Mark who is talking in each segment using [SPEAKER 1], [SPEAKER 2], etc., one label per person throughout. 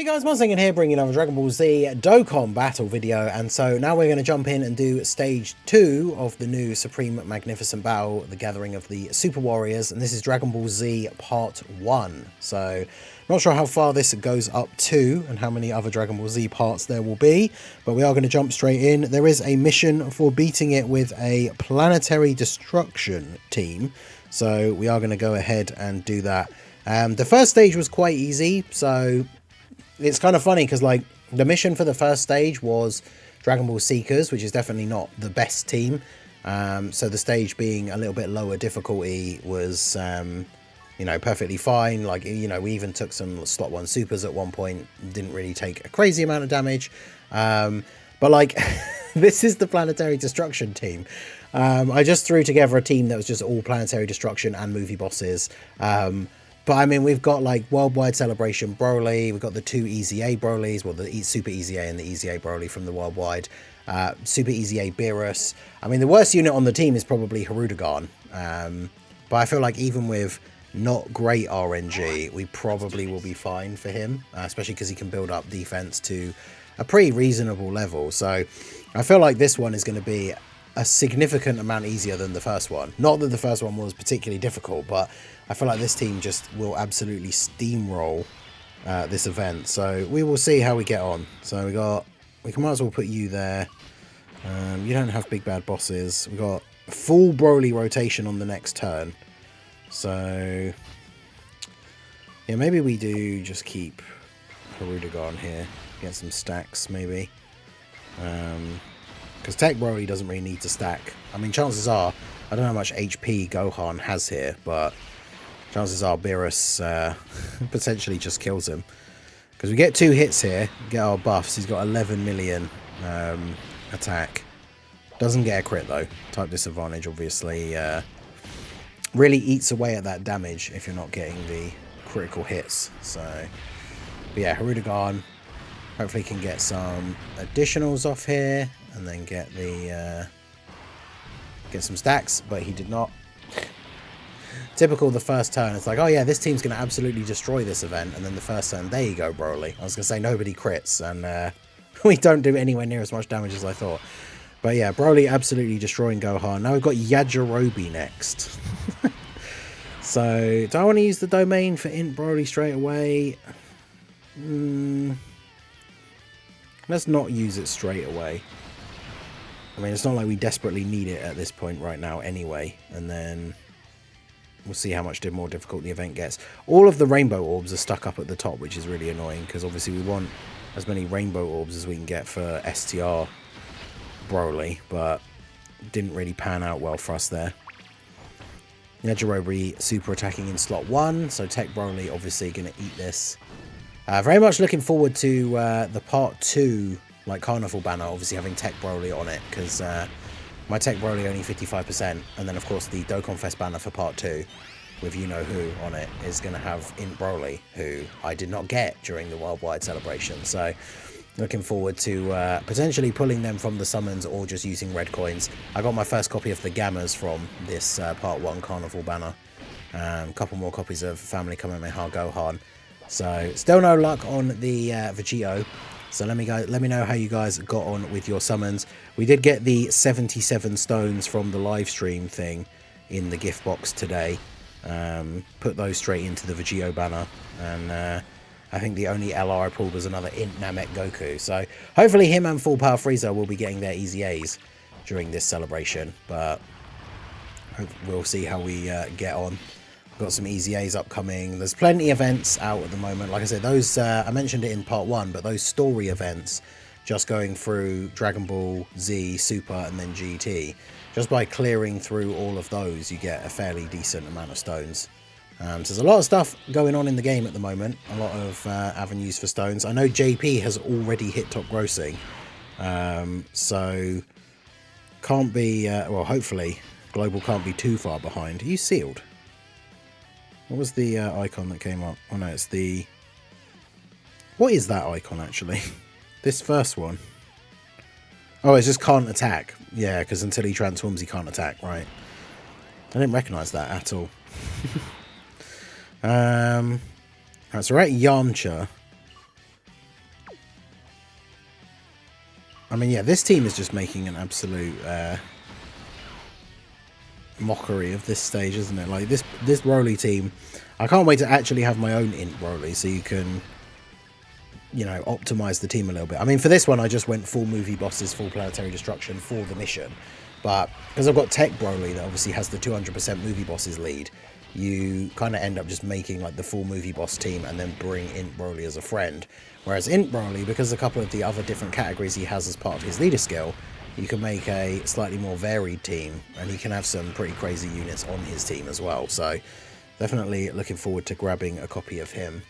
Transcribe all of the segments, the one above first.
[SPEAKER 1] Hey guys, Mustang here bringing another Dragon Ball Z Dokkan battle video, and so now we're going to jump in and do stage 2 of the new Supreme Magnificent Battle, the Gathering of the Super Warriors, and this is Dragon Ball Z Part 1. So, not sure how far this goes up to and how many other Dragon Ball Z parts there will be, but we are going to jump straight in. There is a mission for beating it with a Planetary Destruction team, so we are going to go ahead and do that. The first stage was quite easy, so it's kind of funny because, like, the mission for the first stage was Dragon Ball Seekers, which is definitely not the best team. So the stage being a little bit lower difficulty was, you know, perfectly fine. Like, you know, we even took some slot 1 supers at one point. Didn't really take a crazy amount of damage. But, like, this is the Planetary Destruction team. I just threw together a team that was just all Planetary Destruction and movie bosses. But I mean, we've got like Worldwide Celebration Broly, we've got the 2 Easy A Brolys, well, the Super Easy A and the Easy A Broly from the Worldwide, Super Easy A Beerus. I mean, the worst unit on the team is probably Hirudegarn, but I feel like even with not great RNG, we probably will be fine for him, especially because he can build up defense to a pretty reasonable level. So I feel like this one is going to be a significant amount easier than the first one. Not that the first one was particularly difficult, but I feel like this team just will absolutely steamroll this event. So we will see how we get on. So we might as well put you there. You don't have big bad bosses. We got full Broly rotation on the next turn. So yeah, maybe we do just keep Hirudegarn here. Get some stacks maybe. Because Tech Broly doesn't really need to stack. I mean, chances are, I don't know how much HP Gohan has here, but chances are Beerus potentially just kills him. Because we get 2 hits here, get our buffs. He's got 11 million attack. Doesn't get a crit though. Type disadvantage obviously really eats away at that damage if you're not getting the critical hits. So, but yeah, Hirudegarn hopefully can get some additionals off here. And then get some stacks, but he did not. Typical the first turn, it's like, oh yeah, this team's going to absolutely destroy this event, and then the first turn, there you go, Broly. I was going to say nobody crits, and we don't do anywhere near as much damage as I thought. But yeah, Broly absolutely destroying Gohan. Now we've got Yajirobe next. So, do I want to use the domain for Int Broly straight away? Let's not use it straight away. I mean, it's not like we desperately need it at this point right now anyway. And then we'll see how much more difficult the event gets. All of the rainbow orbs are stuck up at the top, which is really annoying. Because obviously we want as many rainbow orbs as we can get for STR Broly. But didn't really pan out well for us there. Yajirobe super attacking in slot 1. So Tech Broly obviously going to eat this. Very much looking forward to the part 2, like Carnival banner, obviously having Tech Broly on it, because my Tech Broly only 55%, and then of course the Dokkan Fest banner for part 2 with you-know-who on it is going to have Int Broly, who I did not get during the Worldwide Celebration. So looking forward to potentially pulling them from the summons or just using red coins. I got my first copy of the Gammas from this part 1 Carnival banner. A couple more copies of Family Kamehameha Gohan. So still no luck on the Vegito. So let me know how you guys got on with your summons. We did get the 77 stones from the live stream thing in the gift box today. Put those straight into the Vegito banner. And I think the only LR I pulled was another Int Namek Goku. So hopefully him and Full Power Frieza will be getting their Easy A's during this celebration. But we'll see how we get on. Got some Easy A's upcoming. There's plenty of events out at the moment. Like I said, those I mentioned it in part 1, but those story events, just going through Dragon Ball Z, Super, and then GT, just by clearing through all of those, you get a fairly decent amount of stones. So there's a lot of stuff going on in the game at the moment. A lot of avenues for stones. I know JP has already hit top grossing, so can't be. Well, hopefully, Global can't be too far behind. Are you sealed? What was the icon that came up? Oh no, it's the... What is that icon actually? This first one. Oh, it just can't attack. Yeah, because until he transforms he can't attack, right. I didn't recognise that at all. Right, so we're at Yamcha. I mean, yeah, this team is just making an absolute mockery of this stage, isn't it? Like this Broly team, I can't wait to actually have my own int Broly so you can, you know, optimize the team a little bit. I mean, for this one, I just went full movie bosses, full planetary destruction for the mission. But because I've got Tech Broly that obviously has the 200% movie bosses lead, you kind of end up just making like the full movie boss team and then bring Int Broly as a friend. Whereas Int Broly, because a couple of the other different categories he has as part of his leader skill, you can make a slightly more varied team, and he can have some pretty crazy units on his team as well. So definitely looking forward to grabbing a copy of him.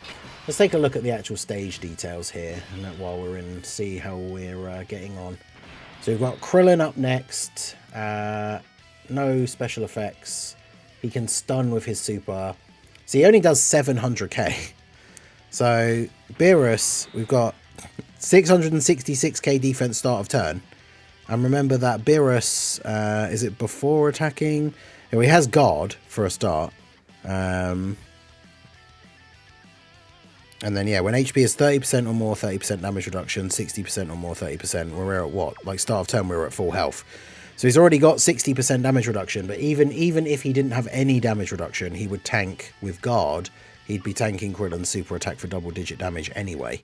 [SPEAKER 1] Let's take a look at the actual stage details here, and that while we're in, see how we're getting on. So we've got Krillin up next. No special effects. He can stun with his super. So he only does 700k. So Beerus, we've got 666k defense start of turn. And remember that Beerus, is it before attacking? Yeah, he has guard for a start. And then, yeah, when HP is 30% or more, 30% damage reduction, 60% or more, 30%, we're at what? Like, start of turn, we were at full health. So he's already got 60% damage reduction, but even if he didn't have any damage reduction, he would tank with guard. He'd be tanking Krillin's super attack for double-digit damage anyway.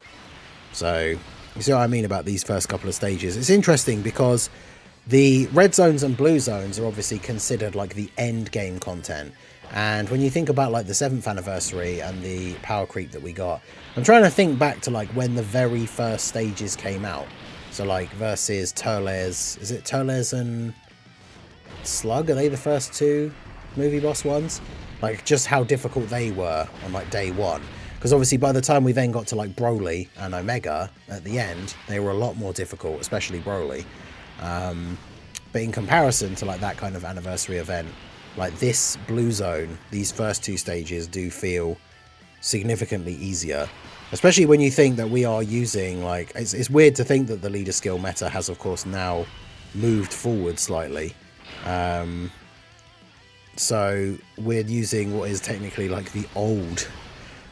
[SPEAKER 1] So, you see what I mean about these first couple of stages? It's interesting because the red zones and blue zones are obviously considered like the end game content. And when you think about like the 7th anniversary and the power creep that we got, I'm trying to think back to like when the very first stages came out. So like versus Turles, is it Turles and Slug? Are they the first two movie boss ones? Like just how difficult they were on like day one. Because obviously by the time we then got to like Broly and Omega at the end, they were a lot more difficult, especially Broly. But in comparison to like that kind of anniversary event, like this blue zone, these first two stages do feel significantly easier. Especially when you think that we are using, like, it's weird to think that the leader skill meta has, of course, now moved forward slightly. So we're using what is technically like the old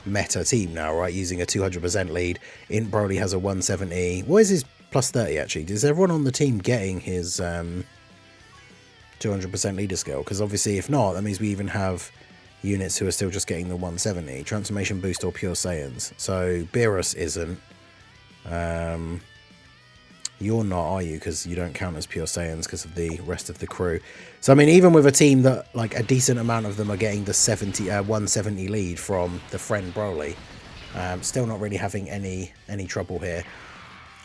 [SPEAKER 1] meta team now, right? Using a 200% lead. Int Broly has a 170. What is his plus 30, actually? Is everyone on the team getting his 200% leader skill? Because obviously, if not, that means we even have units who are still just getting the 170 transformation boost or pure Saiyans. So Beerus isn't. You're not, are you? Because you don't count as pure Saiyans because of the rest of the crew. So I mean, even with a team that like a decent amount of them are getting the 170 lead from the friend Broly, still not really having any trouble here.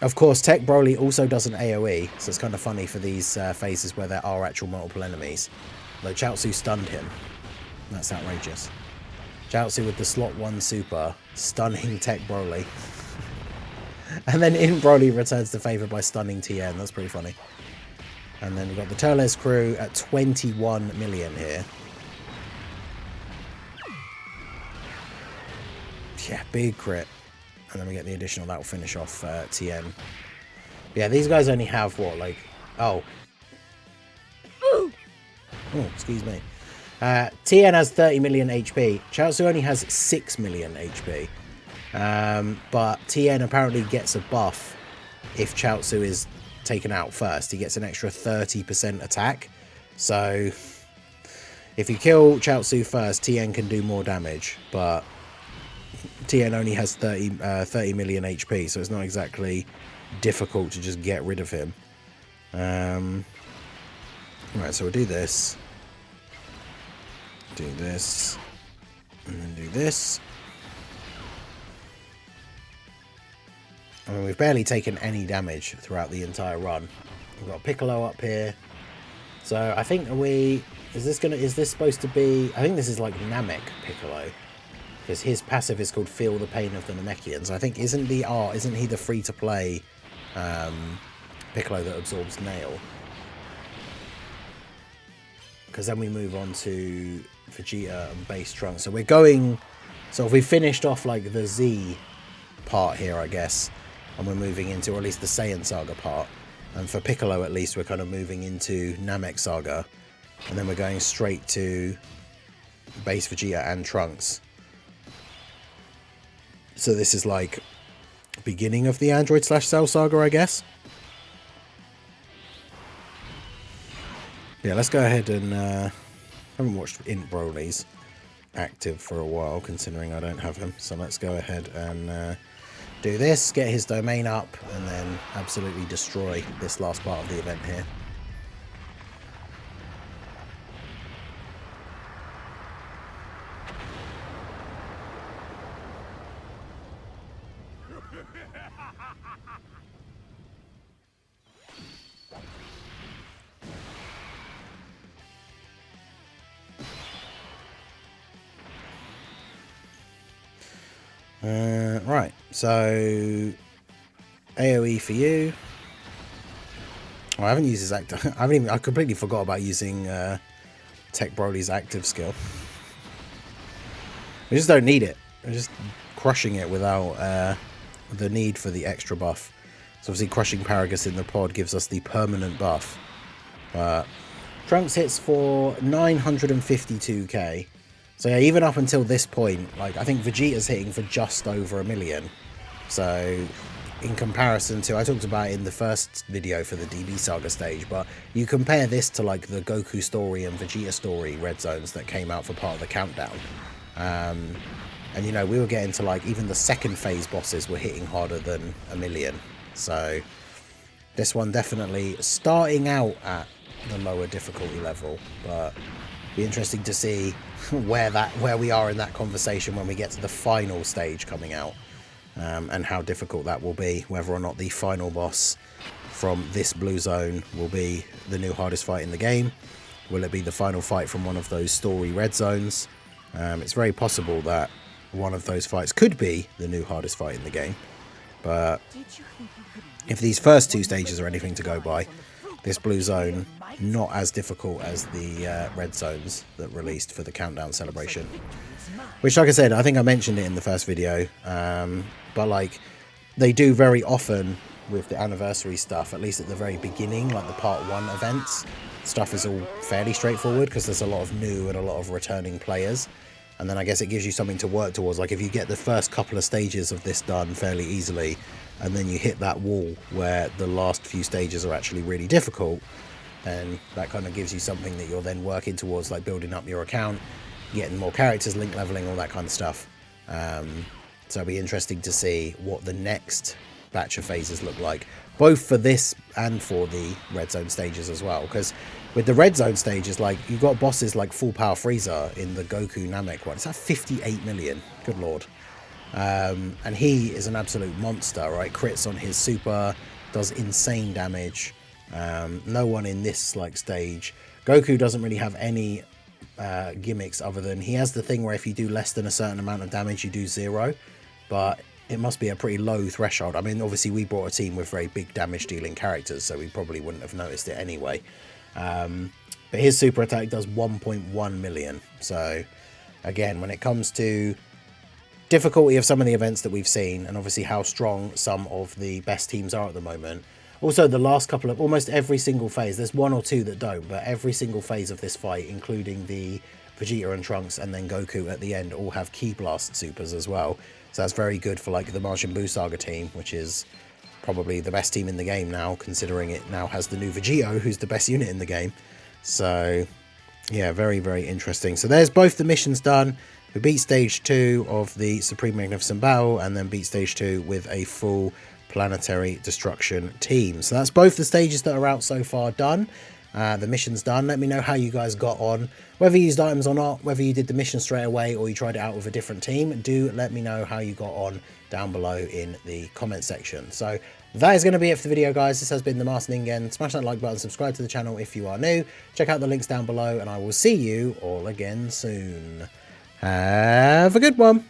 [SPEAKER 1] Of course, Tech Broly also does an AoE, so it's kind of funny for these phases where there are actual multiple enemies. Though Chaozu stunned him. That's outrageous. Chaozu with the slot 1 super, stunning Tech Broly. And then Int Broly returns the favour by stunning Tien. That's pretty funny. And then we've got the Turles crew at 21 million here. Yeah, big crit. And then we get the additional, that will finish off Tien. Yeah, these guys only have what, like... Oh, excuse me. Tien has 30 million HP. Chaozu only has 6 million HP. But Tien apparently gets a buff if Chaozu is taken out first. He gets an extra 30% attack. So if you kill Chaozu first, Tien can do more damage. But Tien only has 30 million HP, so it's not exactly difficult to just get rid of him. Right, so we'll do this. Do this. And then do this. I mean, we've barely taken any damage throughout the entire run. We've got Piccolo up here. So I think is this supposed to be, I think this is like Namek Piccolo. Because his passive is called Feel the Pain of the Namekians. I think, isn't he the free-to-play Piccolo that absorbs Nail? Because then we move on to Vegeta and Base Trunks. So we're going... So if we finished off like the Z part here, I guess, and we're moving into, or at least the Saiyan Saga part. And for Piccolo, at least, we're kind of moving into Namek Saga. And then we're going straight to Base Vegeta and Trunks. So this is like beginning of the Android/Cell Saga, I guess. Yeah, let's go ahead and haven't watched Int Broly's active for a while, considering I don't have him. So let's go ahead and do this, get his domain up, and then absolutely destroy this last part of the event here. Right, so AoE for you. Oh, I haven't used his active. I completely forgot about using Tech Broly's active skill. We just don't need it. We're just crushing it without the need for the extra buff. So obviously crushing Paragus in the pod gives us the permanent buff. But Trunks hits for 952k. So yeah, even up until this point, like I think Vegeta's hitting for just over 1 million. So in comparison to, I talked about it in the first video for the DB Saga stage, but you compare this to like the Goku story and Vegeta story red zones that came out for part of the countdown. And you know, we were getting to like even the second phase bosses were hitting harder than 1 million. So this one definitely starting out at the lower difficulty level, but be interesting to see where we are in that conversation when we get to the final stage coming out, and how difficult that will be, whether or not the final boss from this blue zone will be the new hardest fight in the game. Will it be the final fight from one of those story red zones? It's very possible that one of those fights could be the new hardest fight in the game, but if these first two stages are anything to go by, this blue zone not as difficult as the red zones that released for the countdown celebration, which, like I said, I think I mentioned it in the first video, but like they do very often with the anniversary stuff, at least at the very beginning, like the part 1 events, stuff is all fairly straightforward because there's a lot of new and a lot of returning players. And then I guess it gives you something to work towards. Like if you get the first couple of stages of this done fairly easily, and then you hit that wall where the last few stages are actually really difficult, then that kind of gives you something that you're then working towards, like building up your account, getting more characters, link leveling, all that kind of stuff. So it'll be interesting to see what the next batch of phases look like, both for this and for the red zone stages as well, because with the red zone stages, like you've got bosses like Full Power Frieza in the Goku Namek one. It's at 58 million, good lord. And he is an absolute monster, right? Crits on his super, does insane damage. No one in this like stage. Goku doesn't really have any gimmicks other than he has the thing where if you do less than a certain amount of damage, you do 0, but it must be a pretty low threshold. I mean, obviously we brought a team with very big damage dealing characters, so we probably wouldn't have noticed it anyway. But his super attack does 1.1 million. So again, when it comes to difficulty of some of the events that we've seen, and obviously how strong some of the best teams are at the moment. Also, the last couple of, almost every single phase, there's 1 or 2 that don't, but every single phase of this fight, including the Vegeta and Trunks and then Goku at the end, all have Ki Blast supers as well. So that's very good for like the Majin Buu Saga team, which is probably the best team in the game now, considering it now has the new Vegito, who's the best unit in the game. So yeah, very, very interesting. So there's both the missions done. We beat stage 2 of the Supreme Magnificent Battle, and then beat stage 2 with a full Planetary Destruction team. So that's both the stages that are out so far done. The mission's done. Let me know how you guys got on, whether you used items or not, whether you did the mission straight away or you tried it out with a different team. Do let me know how you got on down below in the comment section. So that is going to be it for the video, guys. This has been the Master Ningen. Smash that like button, subscribe to the channel if you are new. Check out the links down below, and I will see you all again soon. Have a good one.